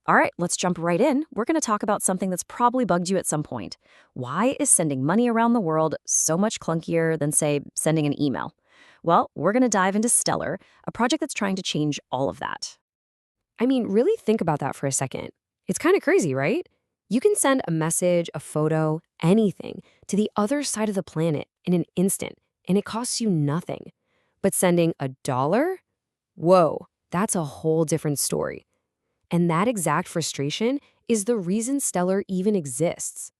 All right, let's jump right in. We're going to talk about something that's probably bugged you at some point. Why is sending money around the world so much clunkier than, say, sending an email? Well, we're going to dive into Stellar, a project that's trying to change all of that. I mean, really think about that for a second. It's kind of crazy, right? You can send a message, a photo, anything to the other side of the planet in an instant, and it costs you nothing. But sending $1? Whoa, that's a whole different story. And that exact frustration is the reason Stellar even exists.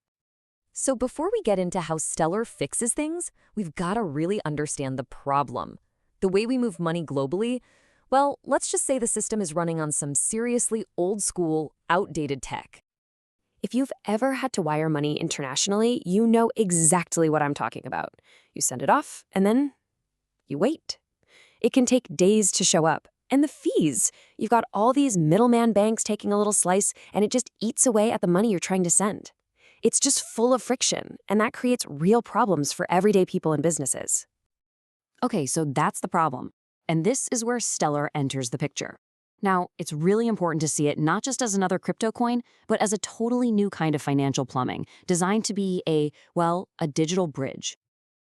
So before we get into how Stellar fixes things, we've got to really understand the problem. The way we move money globally, well, let's just say the system is running on some seriously old-school, outdated tech. If you've ever had to wire money internationally, you know exactly what I'm talking about. You send it off, and then you wait. It can take days to show up. And the fees. You've got all these middleman banks taking a little slice, and it just eats away at the money you're trying to send. It's just full of friction, and that creates real problems for everyday people and businesses. Okay, so that's the problem. And this is where Stellar enters the picture. Now, it's really important to see it not just as another crypto coin, but as a totally new kind of financial plumbing, designed to be a digital bridge.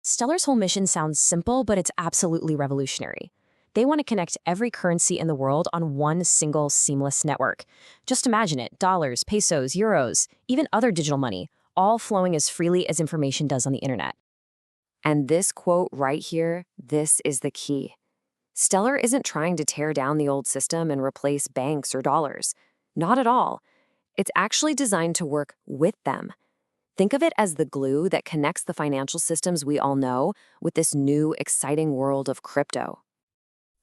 Stellar's whole mission sounds simple, but it's absolutely revolutionary. They want to connect every currency in the world on one single seamless network. Just imagine it, dollars, pesos, euros, even other digital money, all flowing as freely as information does on the internet. And this quote right here, this is the key. Stellar isn't trying to tear down the old system and replace banks or dollars. Not at all. It's actually designed to work with them. Think of it as the glue that connects the financial systems we all know with this new, exciting world of crypto.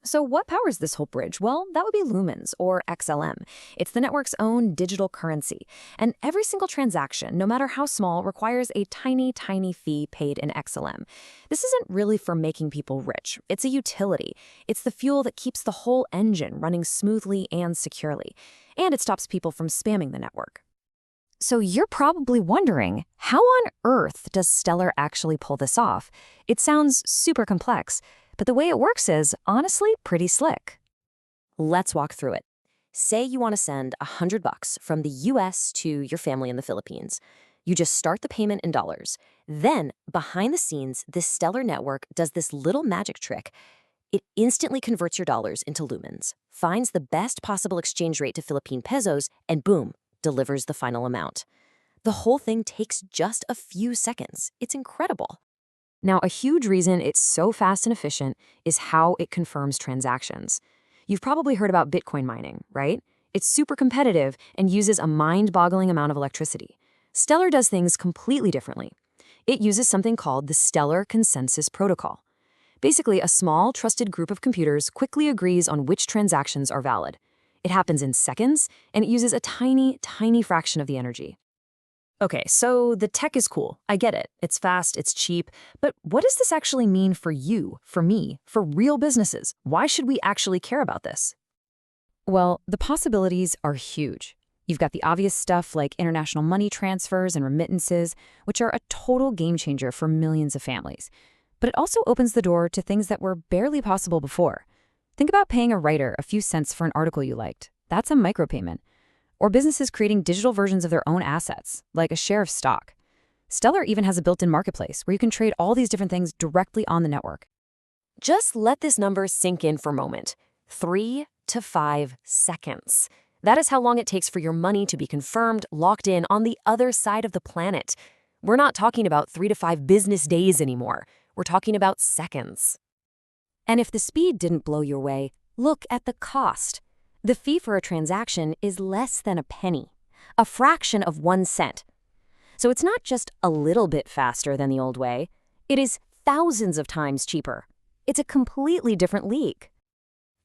So what powers this whole bridge? Well, that would be Lumens, or XLM. It's the network's own digital currency. And every single transaction, no matter how small, requires a tiny, tiny fee paid in XLM. This isn't really for making people rich. It's a utility. It's the fuel that keeps the whole engine running smoothly and securely. And it stops people from spamming the network. So you're probably wondering, how on earth does Stellar actually pull this off? It sounds super complex. But the way it works is, honestly, pretty slick. Let's walk through it. Say you want to send $100 from the US to your family in the Philippines. You just start the payment in dollars. Then, behind the scenes, this Stellar network does this little magic trick. It instantly converts your dollars into lumens, finds the best possible exchange rate to Philippine pesos, and boom, delivers the final amount. The whole thing takes just a few seconds. It's incredible. Now, a huge reason it's so fast and efficient is how it confirms transactions. You've probably heard about Bitcoin mining, right? It's super competitive and uses a mind-boggling amount of electricity. Stellar does things completely differently. It uses something called the Stellar Consensus Protocol. Basically, a small, trusted group of computers quickly agrees on which transactions are valid. It happens in seconds, and it uses a tiny, tiny fraction of the energy. Okay, so the tech is cool. I get it. It's fast, it's cheap. But what does this actually mean for you, for me, for real businesses? Why should we actually care about this? Well, the possibilities are huge. You've got the obvious stuff like international money transfers and remittances, which are a total game changer for millions of families. But it also opens the door to things that were barely possible before. Think about paying a writer a few cents for an article you liked. That's a micropayment. Or businesses creating digital versions of their own assets, like a share of stock. Stellar even has a built-in marketplace where you can trade all these different things directly on the network. Just let this number sink in for a moment. 3 to 5 seconds. That is how long it takes for your money to be confirmed, locked in on the other side of the planet. We're not talking about 3 to 5 business days anymore. We're talking about seconds. And if the speed didn't blow your way, look at the cost. The fee for a transaction is less than a penny, a fraction of 1 cent. So it's not just a little bit faster than the old way, it is thousands of times cheaper. It's a completely different league.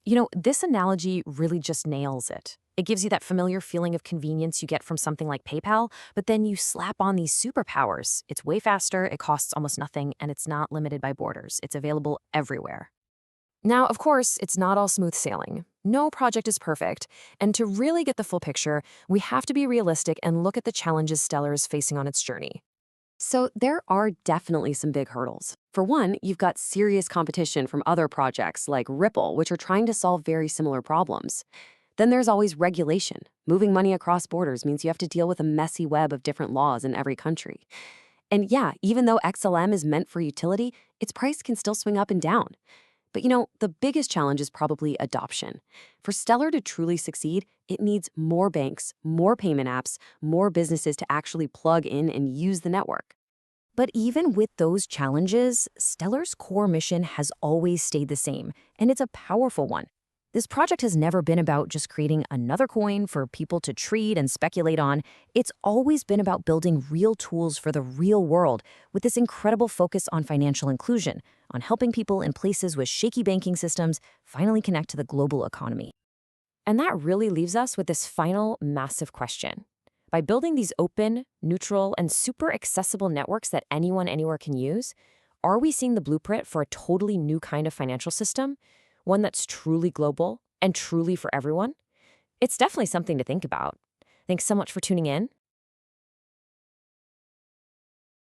You know, this analogy really just nails it. It gives you that familiar feeling of convenience you get from something like PayPal, but then you slap on these superpowers. It's way faster, it costs almost nothing, and it's not limited by borders. It's available everywhere. Now, of course, it's not all smooth sailing. No project is perfect, and to really get the full picture, we have to be realistic and look at the challenges Stellar is facing on its journey. So there are definitely some big hurdles. For one, you've got serious competition from other projects like Ripple, which are trying to solve very similar problems. Then there's always regulation. Moving money across borders means you have to deal with a messy web of different laws in every country. And yeah, even though XLM is meant for utility, its price can still swing up and down. But the biggest challenge is probably adoption. For Stellar to truly succeed, it needs more banks, more payment apps, more businesses to actually plug in and use the network. But even with those challenges, Stellar's core mission has always stayed the same, and it's a powerful one. This project has never been about just creating another coin for people to trade and speculate on. It's always been about building real tools for the real world, with this incredible focus on financial inclusion, on helping people in places with shaky banking systems finally connect to the global economy. And that really leaves us with this final massive question. By building these open, neutral, and super accessible networks that anyone anywhere can use, are we seeing the blueprint for a totally new kind of financial system? One that's truly global and truly for everyone? It's definitely something to think about. Thanks so much for tuning in.